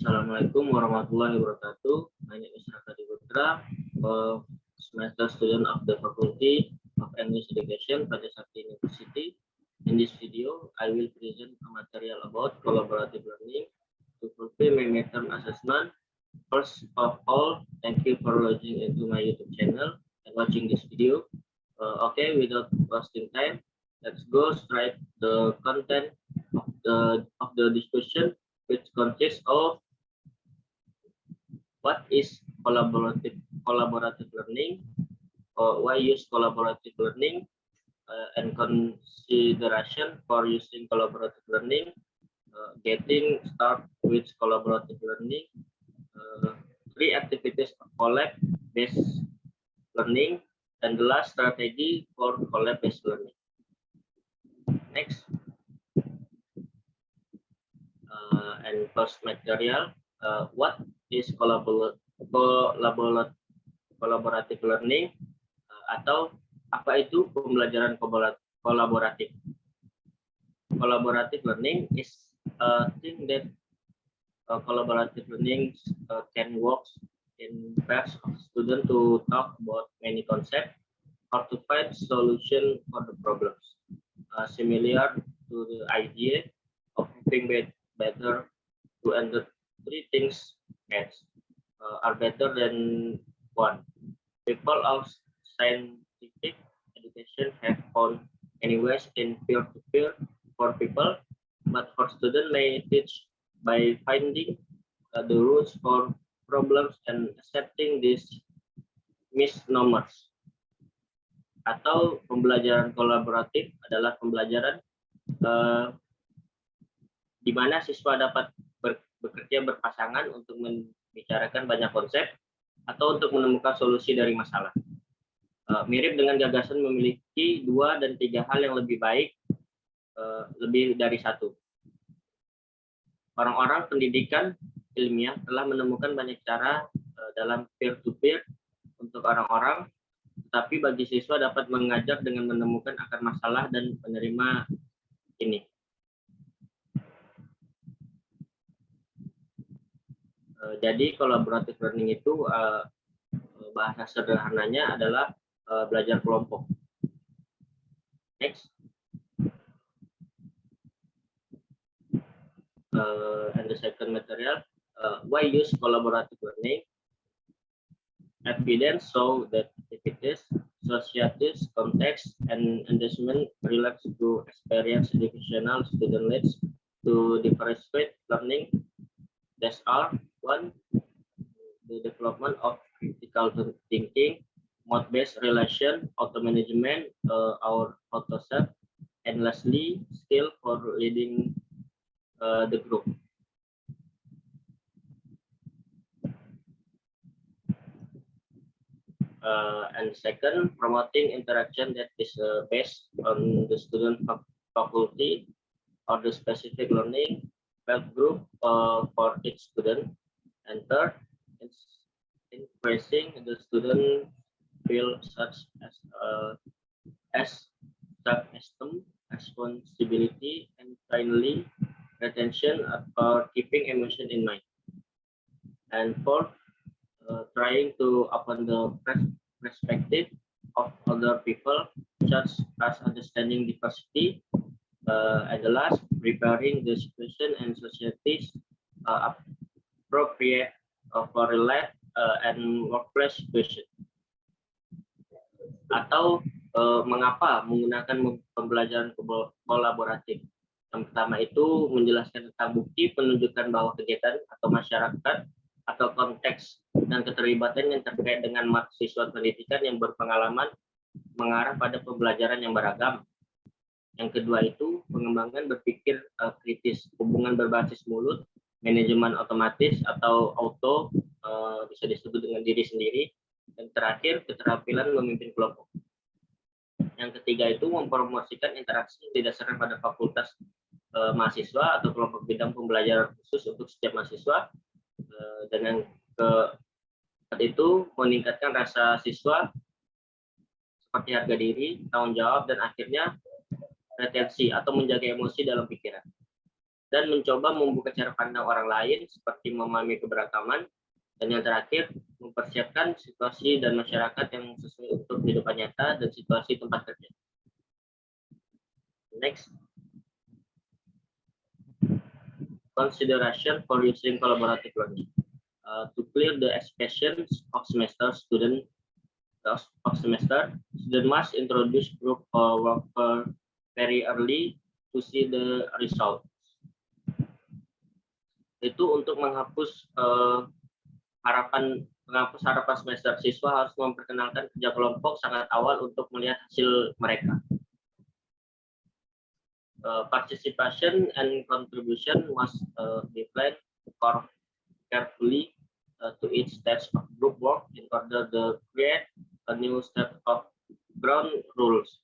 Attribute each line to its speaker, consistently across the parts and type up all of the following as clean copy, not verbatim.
Speaker 1: Assalamualaikum warahmatullahi wabarakatuh. My name is Raka Diputra, semester student of the Faculty of English Education, Raja Sakti University. In this video, I will present a material about collaborative learning to fulfill my midterm assessment. First of all, thank you for logging into my YouTube channel and watching this video. Okay, without wasting time, let's go straight the content of the discussion, which consists of what is collaborative learning, why use collaborative learning, and consideration for using collaborative learning, getting started with collaborative learning, 3 activities of collab-based learning, and the last strategy for collab-based learning. Next. And first material, what is collaborative learning, atau apa itu pembelajaran kolaboratif. Collaborative learning is a thing that collaborative learning can work in pairs of students to talk about many concepts or to find solution for the problems. Similar to the idea of having better two and the 3 things are better than one. People of scientific education have found many ways in peer-to-peer for people, but for students may teach by finding the rules for problems and accepting these misnomers. Atau pembelajaran kolaboratif adalah pembelajaran di mana siswa dapat bekerja berpasangan untuk membicarakan banyak konsep atau untuk menemukan solusi dari masalah. Mirip dengan gagasan memiliki 2 dan 3 hal yang lebih baik, lebih dari 1. Orang-orang pendidikan ilmiah telah menemukan banyak cara dalam peer-to-peer untuk orang-orang, tetapi bagi siswa dapat mengajar dengan menemukan akar masalah dan menerima ini. Jadi collaborative learning itu bahasa sederhananya adalah belajar kelompok. Next. And the second material, why use collaborative learning? Evidence show that activities, societies, context, and engagement relate to experience educational student leads to differentiate learning. These are 1, the development of critical thinking, mode-based relation, auto-management, our auto-self, and lastly, skill for leading the group. And second, promoting interaction that is based on the student faculty or the specific learning group for each student. And third, it's increasing the student feel such as self-esteem, responsibility, and kindly retention or keeping emotion in mind. And fourth, trying to open the perspective of other people, such as understanding diversity. And the last, preparing the situation and societies appropriate for life and workplace situation. Atau mengapa menggunakan pembelajaran kolaboratif? Yang pertama itu menjelaskan tentang bukti penunjukan bahwa kegiatan atau masyarakat atau konteks dan keterlibatan yang terkait dengan mahasiswa pendidikan yang berpengalaman mengarah pada pembelajaran yang beragam. Yang kedua itu pengembangan berpikir kritis, hubungan berbasis mulut, manajemen otomatis atau auto, bisa disebut dengan diri sendiri. Dan terakhir, keterampilan memimpin kelompok. Yang ketiga itu mempromosikan interaksi yang didasarkan pada fakultas mahasiswa atau kelompok bidang pembelajaran khusus untuk setiap mahasiswa. Dengan keempat itu meningkatkan rasa siswa seperti harga diri, tanggung jawab, dan akhirnya retensi atau menjaga emosi dalam pikiran. dan mencoba membuka cara pandang orang lain seperti memahami keberagaman, dan yang terakhir mempersiapkan situasi dan masyarakat yang sesuai untuk kehidupan nyata dan situasi tempat kerja. Next, consideration for using collaborative learning. To clear the expectations of student must introduce group work very early to see the result. Itu untuk menghapus harapan semester. Siswa harus memperkenalkan kerja kelompok sangat awal untuk melihat hasil mereka. Participation and contribution must be planned carefully to each stage of group work in order to create a new set of ground rules.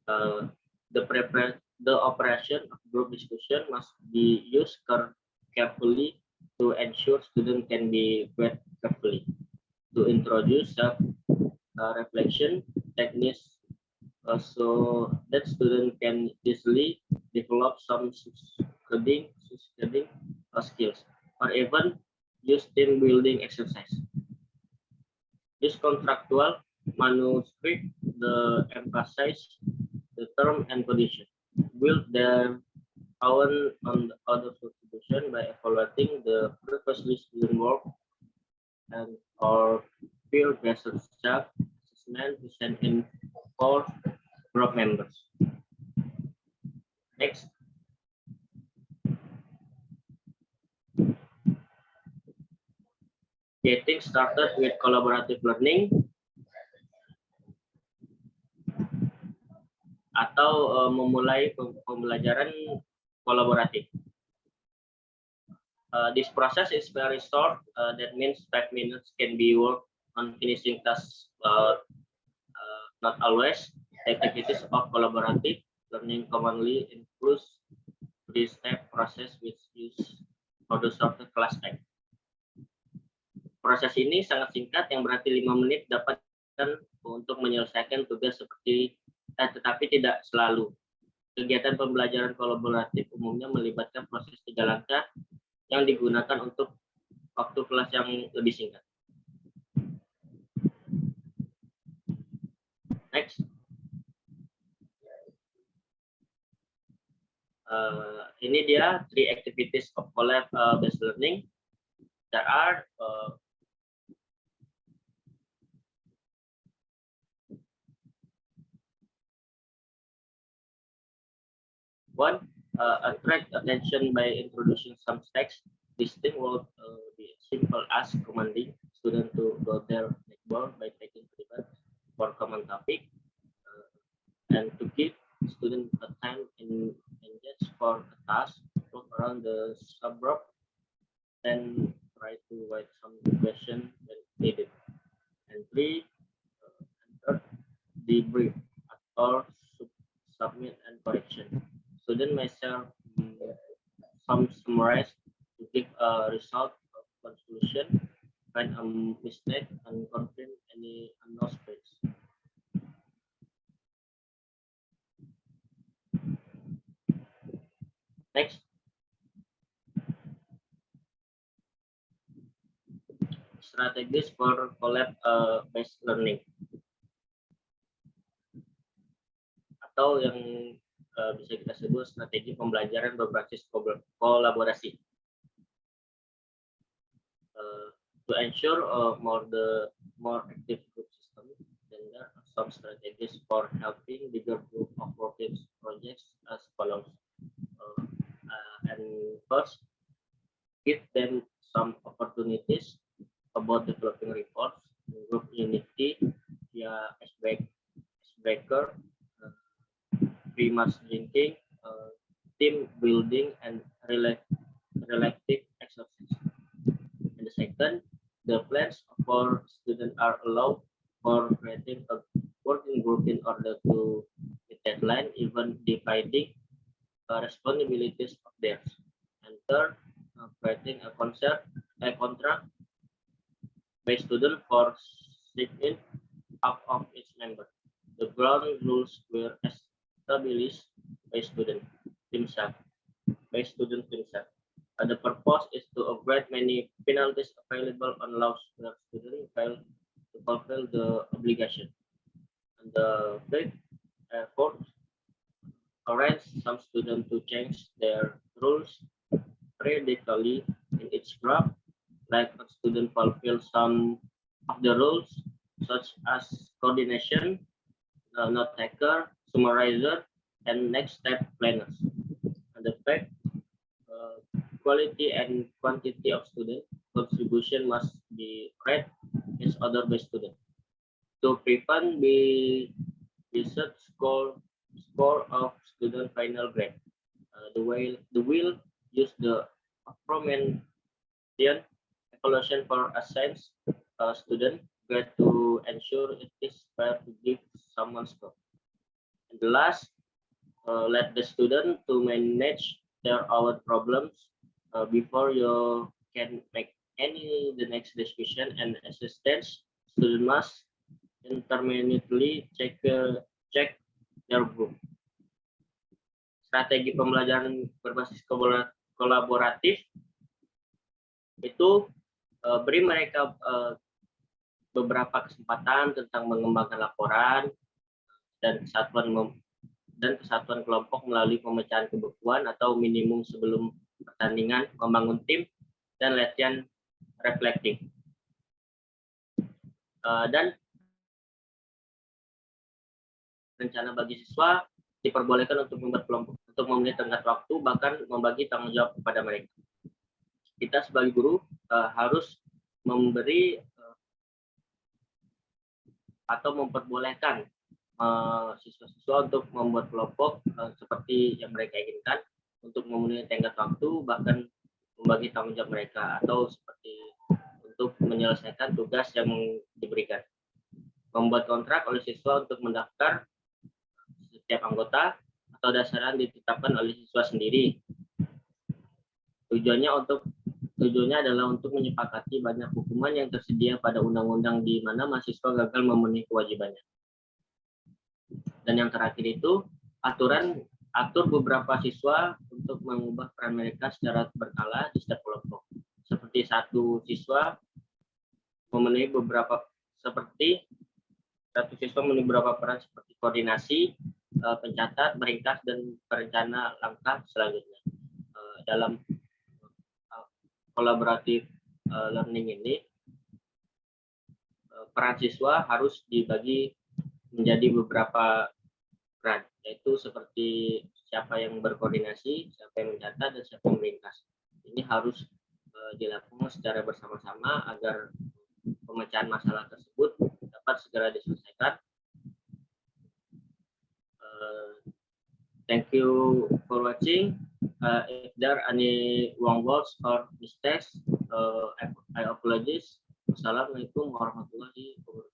Speaker 1: The operation of group discussion must be used carefully to ensure students can be read carefully. To introduce self-reflection techniques so that students can easily develop some studying skills, or even use team building exercise. This contractual manuscript emphasize the term and condition, build their own on the other contribution by evaluating the previously student work and or peer-based self-assessment to send in for group members. Next. Getting started with collaborative learning atau memulai pembelajaran kolaboratif. This process is very short. That means 5 minutes can be worked on finishing tasks. Not always. Activities of collaborative learning commonly includes 3-step process which use for the shorter class time. Proses ini sangat singkat, yang berarti 5 menit dapat untuk menyelesaikan tugas tetapi tidak selalu. Kegiatan pembelajaran kolaboratif umumnya melibatkan proses 3 langkah yang digunakan untuk waktu kelas yang lebih singkat. Next. Ini dia 3 activities of collab-based learning. There are one, attract attention by introducing some text. This thing will be simple as commanding students to go their blackboard by taking pivot for common topic, and to give students a time in engage for a task, look around the subgroup, and try to write some question when needed. And 3, enter debrief or submit and correction. Student may share some summarize to give a result of conclusion, find a mistake, and confirm any unknown space. Next. Strategies for collab-based learning. Atau yang bisa kita sebut strategi pembelajaran berbasis kolaborasi. To ensure more active group system, then there are some strategies for helping bigger group of working projects as follows. And first, give them some opportunities about developing reports, group unity via icebreaker, pre-match drinking, team building, and relative exercise. And the second, the plans for students are allowed for creating a working group in order to meet deadline, even dividing responsibilities of theirs. And third, creating a contract by student for signing up of each member. The ground rules were established by student himself by students themselves. The purpose is to avoid many penalties available on laws where students fail to fulfill the obligation. And the fifth, fourth, encourage some students to change their rules periodically in each graph, like a student fulfill some of the rules, such as coordination, note taker, summarizer, and next step planners. And the fact, quality and quantity of student contribution must be read as order by student. To prevent the score of student final grade, the will use the aforementioned evaluation for assigned student grade to ensure it is fair to give someone score. And the last, let the student to manage their own problems before you can make any the next discussion and assistance. Student must intermittently check their group. Strategi pembelajaran berbasis kolaboratif itu beri mereka beberapa kesempatan tentang mengembangkan laporan dan kesatuan kelompok melalui pemecahan kebutuhan atau minimum sebelum pertandingan, membangun tim, dan latihan reflecting. Dan rencana bagi siswa diperbolehkan untuk membuat kelompok, untuk memenuhi tenggat waktu, bahkan membagi tanggung jawab kepada mereka. Kita sebagai guru harus memberi atau memperbolehkan siswa-siswa untuk membuat kelompok seperti yang mereka inginkan, untuk memenuhi tenggat waktu, bahkan membagi tanggung jawab mereka, atau seperti untuk menyelesaikan tugas yang diberikan. Membuat kontrak oleh siswa untuk mendaftar setiap anggota atau dasaran ditetapkan oleh siswa sendiri. Tujuannya adalah untuk menyepakati banyak hukuman yang tersedia pada undang-undang di mana mahasiswa gagal memenuhi kewajibannya. Dan yang terakhir itu, atur beberapa siswa untuk mengubah peran mereka secara berkala di setiap kelompok. Seperti satu siswa memenuhi beberapa peran seperti koordinasi, pencatat, meringkas, dan perencana langkah selanjutnya. Dalam kolaboratif learning ini, peran siswa harus dibagi menjadi beberapa peran, yaitu seperti siapa yang berkoordinasi, siapa yang mencatat, dan siapa yang meringkas. Ini harus dilakukan secara bersama-sama agar pemecahan masalah tersebut dapat segera diselesaikan. Thank you for watching. If there are any wrong words or mistakes, I apologize. Wassalamualaikum warahmatullahi wabarakatuh.